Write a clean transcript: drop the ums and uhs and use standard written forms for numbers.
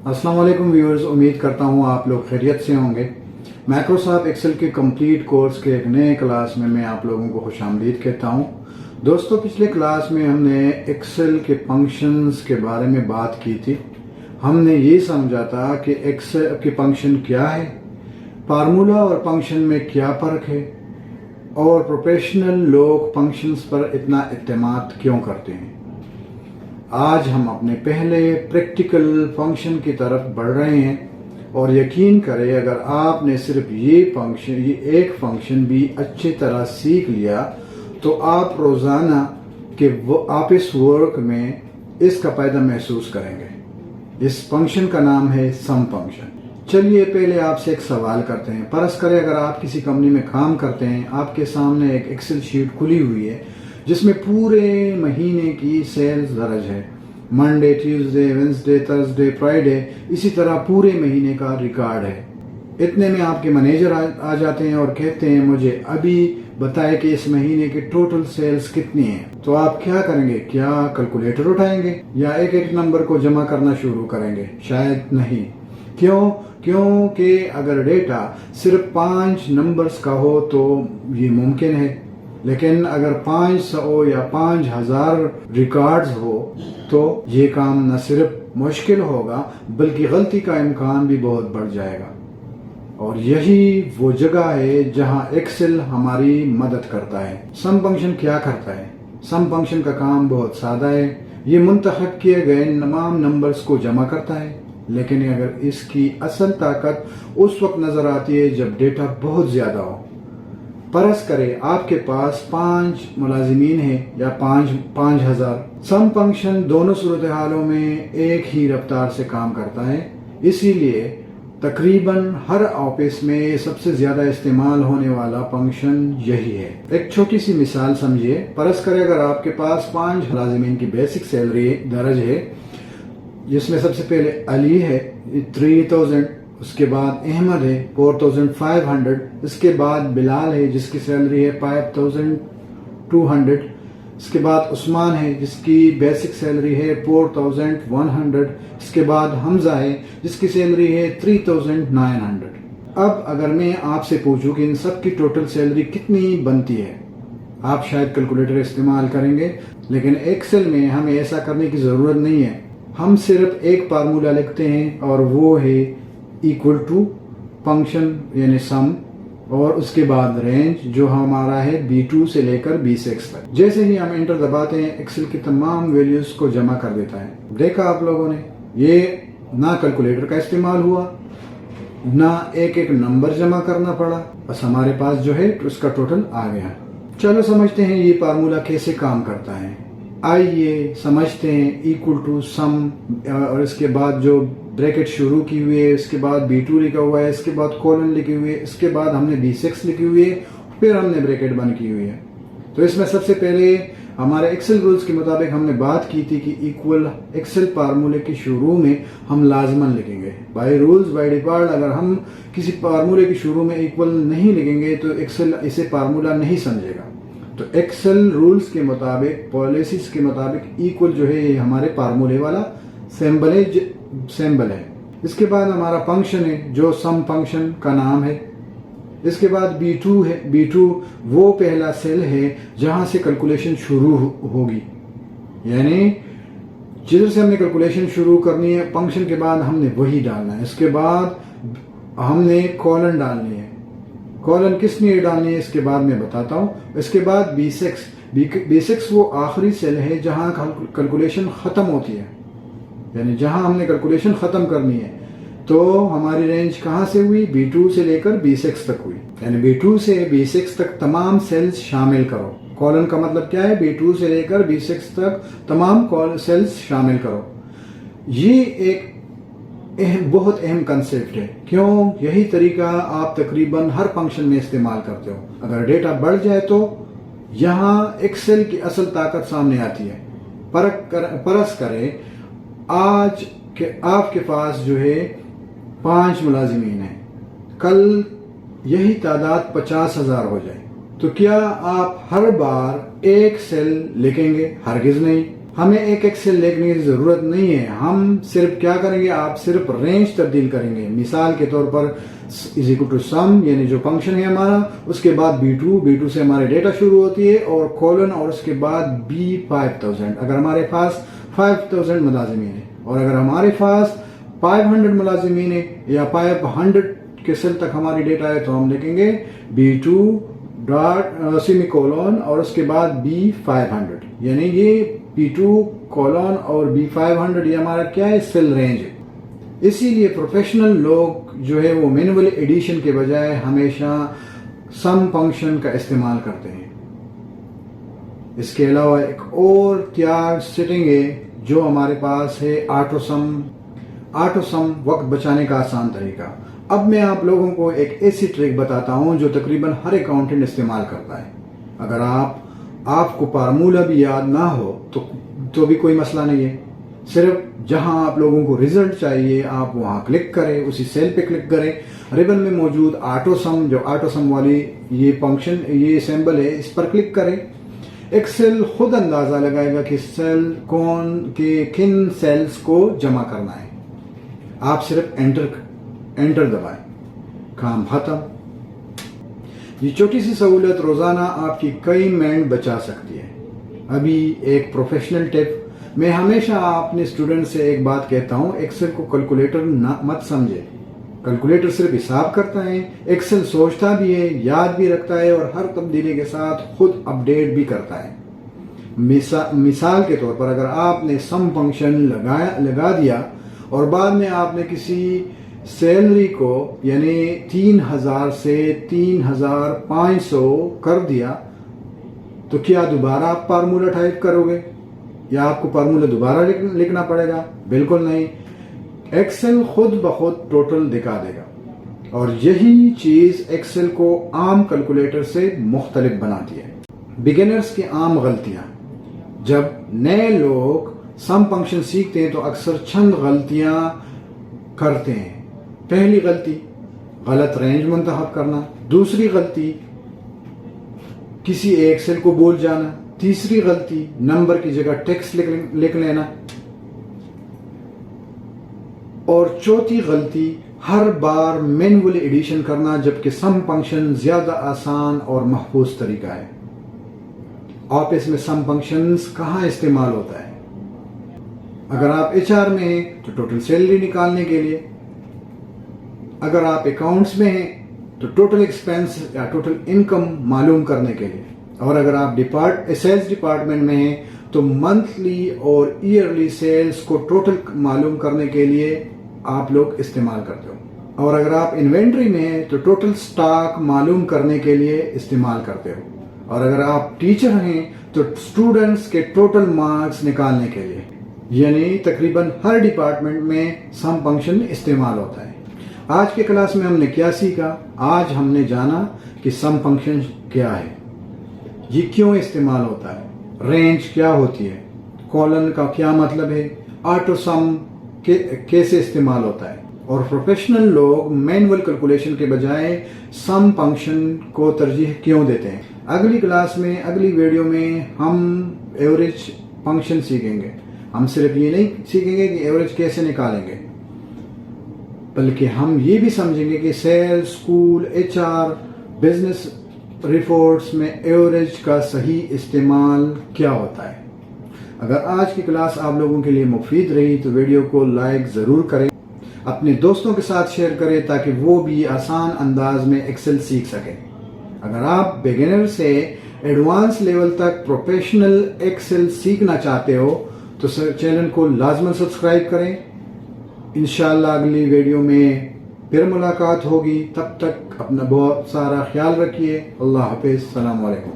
अस्सलाम वालेकुम व्यूअर्स, उम्मीद करता हूँ आप लोग खैरियत से होंगे। माइक्रोसॉफ्ट एक्सेल के कंप्लीट कोर्स के एक नए क्लास में मैं आप लोगों को खुशामदीद कहता हूँ। दोस्तों, पिछले क्लास में हमने एक्सेल के फंक्शंस के बारे में बात की थी। हमने ये समझा था कि एक्सेल के फंक्शन क्या है, फार्मूला और फंक्शन में क्या फ़र्क है, और प्रोफेशनल लोग फंक्शंस पर इतना इत्तेमाद क्यों करते हैं। आज हम अपने पहले प्रैक्टिकल फंक्शन की तरफ बढ़ रहे हैं और यकीन करें, अगर आपने सिर्फ ये एक फंक्शन भी अच्छी तरह सीख लिया तो आप रोज़ाना के ऑफिस वर्क में इसका फ़ायदा महसूस करेंगे। इस फंक्शन का नाम है सम फंक्शन। चलिए पहले आपसे एक सवाल करते हैं। फर्ज करें अगर आप किसी कंपनी में काम करते हैं, आपके सामने एक एक्सेल शीट खुली हुई है जिसमें पूरे महीने की सेल्स दर्ज है। Monday, Tuesday, Wednesday, Thursday, Friday, इसी तरह पूरे महीने का रिकॉर्ड है। इतने में आपके मैनेजर आ जाते हैं और कहते हैं मुझे अभी बताए कि इस महीने की टोटल सेल्स कितनी है। तो आप क्या करेंगे? क्या कैलकुलेटर उठाएंगे या एक एक नंबर को जमा करना शुरू करेंगे? शायद नहीं। क्योंकि अगर डेटा सिर्फ 5 नंबर्स का हो तो ये मुमकिन है, लेकिन अगर 500 या 5000 रिकॉर्ड्स हो तो ये काम न सिर्फ मुश्किल होगा बल्कि गलती का इम्कान भी बहुत बढ़ जाएगा। और यही वो जगह है जहां एक्सेल हमारी मदद करता है। सम फंक्शन क्या करता है? सम फंक्शन का काम बहुत सादा है। ये मुंतखब किए गए तमाम नंबर्स को जमा करता है, लेकिन अगर इसकी असल ताकत उस वक्त नजर आती है जब डेटा बहुत ज्यादा हो। फर्ज करें आपके पास 5 मुलाजिमीन हैं या 5000। सम फंक्शन दोनों सूरत हालों में एक ही रफ्तार से काम करता है, इसीलिए तकरीबन हर ऑफिस में सबसे ज्यादा इस्तेमाल होने वाला फंक्शन यही है। एक छोटी सी मिसाल समझिए। फर्ज करें अगर आपके पास 5 मुलाजिमीन की बेसिक सैलरी दर्ज है, जिसमें सबसे पहले अली है 3000, उसके बाद अहमद है 4500, इसके बाद बिलाल है जिसकी सैलरी है 5200, इसके बाद उस्मान है जिसकी बेसिक सैलरी है 4100, इसके बाद हमजा है जिसकी सैलरी है 3900। अब अगर मैं आपसे पूछूं कि इन सब की टोटल सैलरी कितनी बनती है, आप शायद कैलकुलेटर इस्तेमाल करेंगे, लेकिन एक्सेल में हमें ऐसा करने की जरूरत नहीं है। हम सिर्फ एक फार्मूला लिखते हैं और वो है इक्वल टू फंक्शन यानी सम, और उसके बाद रेंज जो हमारा है B2 से लेकर B6 तक। जैसे ही हम एंटर दबाते हैं, एक्सेल की तमाम वैल्यूज को जमा कर देता है। देखा आप लोगों ने, ये ना कैलकुलेटर का इस्तेमाल हुआ, ना एक एक नंबर जमा करना पड़ा, बस हमारे पास जो है उसका टोटल आ गया। चलो समझते हैं ये फार्मूला कैसे काम करता है। आइए समझते हैं। इक्वल टू सम, और इसके बाद जो ब्रैकेट शुरू की हुई है, इसके बाद B2 लिखा हुआ है, इसके बाद कोलन लिखी हुई है, इसके बाद हमने B6 लिखी हुई है, फिर हमने ब्रैकेट बंद की हुई है। तो इसमें सबसे पहले हमारे एक्सेल रूल्स के मुताबिक हमने बात की थी कि इक्वल एक्सेल फार्मूले के शुरू में हम लाजमन लिखेंगे। बाय रूल्स बाय डिफॉल्ट अगर हम किसी फार्मूले के शुरू में इक्वल नहीं लिखेंगे तो एक्सेल इसे फार्मूला नहीं समझेगा। तो एक्सेल रूल्स के मुताबिक, पॉलिसीज के मुताबिक इक्वल जो है ये हमारे फार्मूले वाला सिंबल है। इसके बाद हमारा फंक्शन है जो सम फंक्शन का नाम है। इसके बाद B2 है। B2 वो पहला सेल है जहां से कैलकुलेशन शुरू होगी, यानी जिधर से हमने कैलकुलेशन शुरू करनी है फंक्शन के बाद हमने वही डालना है। इसके बाद हमने कॉलन डालनी है। कॉलन किस लिए डालनी है इसके बाद मैं बताता हूं। इसके बाद B6 वो आखिरी सेल है जहां कैलकुलेशन खत्म होती है, यानी जहां हमने कैलकुलेशन खत्म करनी है। तो हमारी रेंज कहां से हुई? B2 से लेकर B6 तक हुई, यानी B2 से B6 तक तमाम सेल्स शामिल करो। कॉलन का मतलब क्या है? B2 से लेकर B6 तक तमाम सेल्स शामिल करो। ये एक बहुत अहम कंसेप्ट है। क्यों? यही तरीका आप तकरीबन हर फंक्शन में इस्तेमाल करते हो। अगर डेटा बढ़ जाए तो यहाँ एक्सेल की असल ताकत सामने आती है। परस करें आज के आपके पास जो है 5 मुलाजिमीन है, कल यही तादाद 50,000 हो जाए तो क्या आप हर बार एक सेल लिखेंगे? हरगिज नहीं। ہمیں ایک ایکسل لکھنے کی ضرورت نہیں ہے. ہم صرف کیا کریں گے, آپ صرف رینج تبدیل کریں گے. مثال کے طور پر از اکول ٹو سم, یعنی جو فنکشن ہے ہمارا, اس کے بعد B2 سے ہمارے ڈیٹا شروع ہوتی ہے, اور کولن, اور اس کے بعد B5000. اگر ہمارے پاس 5000 ملازمین ہیں اور اگر ہمارے پاس 500 ملازمین ہیں یا 500 کے سیل تک ہماری ڈیٹا ہے, تو ہم لکھیں گے B2 ڈاٹ سیمی کولون اور اس کے بعد B500. یعنی یہ P2 کولون اور B500 یہ ہمارا کیا ہے, سیل رینج ہے. اسی لیے پروفیشنل لوگ جو ہے وہ مینول ایڈیشن کے بجائے ہمیشہ سم فنکشن کا استعمال کرتے ہیں. اس کے علاوہ ایک اور تیار سیٹنگ ہے جو ہمارے پاس ہے, آٹو سم, وقت بچانے کا آسان طریقہ. اب میں آپ لوگوں کو ایک ایسی ٹرک بتاتا ہوں جو تقریباً ہر اکاؤنٹنٹ استعمال کرتا ہے. اگر آپ کو فارمولہ بھی یاد نہ ہو تو بھی کوئی مسئلہ نہیں ہے. صرف جہاں آپ لوگوں کو ریزلٹ چاہیے آپ وہاں کلک کریں, اسی سیل پہ کلک کریں. ریبن میں موجود آٹو سم والی یہ فنکشن, یہ سمبل ہے, اس پر کلک کریں. ایکسل خود اندازہ لگائے گا کہ کن سیلز کو جمع کرنا ہے. آپ صرف انٹر دبائیں, کام ختم. یہ چھوٹی سی سہولت روزانہ آپ کی کئی منٹ بچا سکتی ہے. ابھی ایک پروفیشنل ٹپ, میں ہمیشہ اپنے اسٹوڈنٹ سے ایک بات کہتا ہوں, ایکسل کو کیلکولیٹر مت سمجھے. کیلکولیٹر صرف حساب کرتا ہے, ایکسل سوچتا بھی ہے, یاد بھی رکھتا ہے اور ہر تبدیلی کے ساتھ خود اپڈیٹ بھی کرتا ہے. مثال کے طور پر اگر آپ نے سم فنکشن لگا دیا اور بعد میں آپ نے کسی سیلری کو یعنی 3000 سے 3500 کر دیا, تو کیا دوبارہ آپ فارمولہ ٹائپ کرو گے یا آپ کو فارمولہ دوبارہ لکھنا پڑے گا؟ بالکل نہیں. ایکسل خود بخود ٹوٹل دکھا دے گا, اور یہی چیز ایکسل کو عام کیلکولیٹر سے مختلف بناتی ہے. بگنرز کی عام غلطیاں, جب نئے لوگ سم فنکشن سیکھتے ہیں تو اکثر چند غلطیاں کرتے ہیں. پہلی غلطی, غلط رینج منتخب کرنا. دوسری غلطی, کسی ایک سیل کو بھول جانا. تیسری غلطی, نمبر کی جگہ ٹیکسٹ لکھ لینا. اور چوتھی غلطی, ہر بار مینول ایڈیشن کرنا, جبکہ سم فنکشن زیادہ آسان اور محفوظ طریقہ ہے. آفس میں سم فنکشنز کہاں استعمال ہوتا ہے؟ اگر آپ HR میں ہیں تو ٹوٹل سیلری نکالنے کے لیے. اگر آپ اکاؤنٹس میں ہیں تو ٹوٹل ایکسپینس یا ٹوٹل انکم معلوم کرنے کے لیے. اور اگر آپ سیلز ڈپارٹمنٹ میں ہیں تو منتھلی اور ایئرلی سیلز کو ٹوٹل معلوم کرنے کے لیے آپ لوگ استعمال کرتے ہو. اور اگر آپ انوینٹری میں ہیں تو ٹوٹل سٹاک معلوم کرنے کے لیے استعمال کرتے ہو. اور اگر آپ ٹیچر ہیں تو اسٹوڈنٹس کے ٹوٹل مارکس نکالنے کے لیے. یعنی تقریباً ہر ڈپارٹمنٹ میں سم فنکشن استعمال ہوتا ہے. آج کے کلاس میں ہم نے کیا سیکھا؟ آج ہم نے جانا کہ سم فنکشن کیا ہے, یہ کیوں استعمال ہوتا ہے, رینج کیا ہوتی ہے, کولن کا کیا مطلب ہے, آٹو سم کیسے استعمال ہوتا ہے, اور پروفیشنل لوگ مینول کیلکولیشن کے بجائے سم فنکشن کو ترجیح کیوں دیتے ہیں. اگلی کلاس میں, اگلی ویڈیو میں ہم ایوریج فنکشن سیکھیں گے. ہم صرف یہ نہیں سیکھیں گے کہ ایوریج کیسے نکالیں گے, بلکہ ہم یہ بھی سمجھیں گے کہ sale, school, HR, business reports میں ایوریج کا صحیح استعمال کیا ہوتا ہے. اگر آج کی کلاس آپ لوگوں کے لیے مفید رہی تو ویڈیو کو لائک ضرور کریں, اپنے دوستوں کے ساتھ شیئر کریں تاکہ وہ بھی آسان انداز میں ایکسل سیکھ سکیں. اگر آپ بگنر سے ایڈوانس لیول تک پروفیشنل ایکسل سیکھنا چاہتے ہو تو چینل کو لازماً سبسکرائب کریں. انشاءاللہ اگلی ویڈیو میں پھر ملاقات ہوگی. تب تک اپنا بہت سارا خیال رکھیے. اللہ حافظ. السلام علیکم.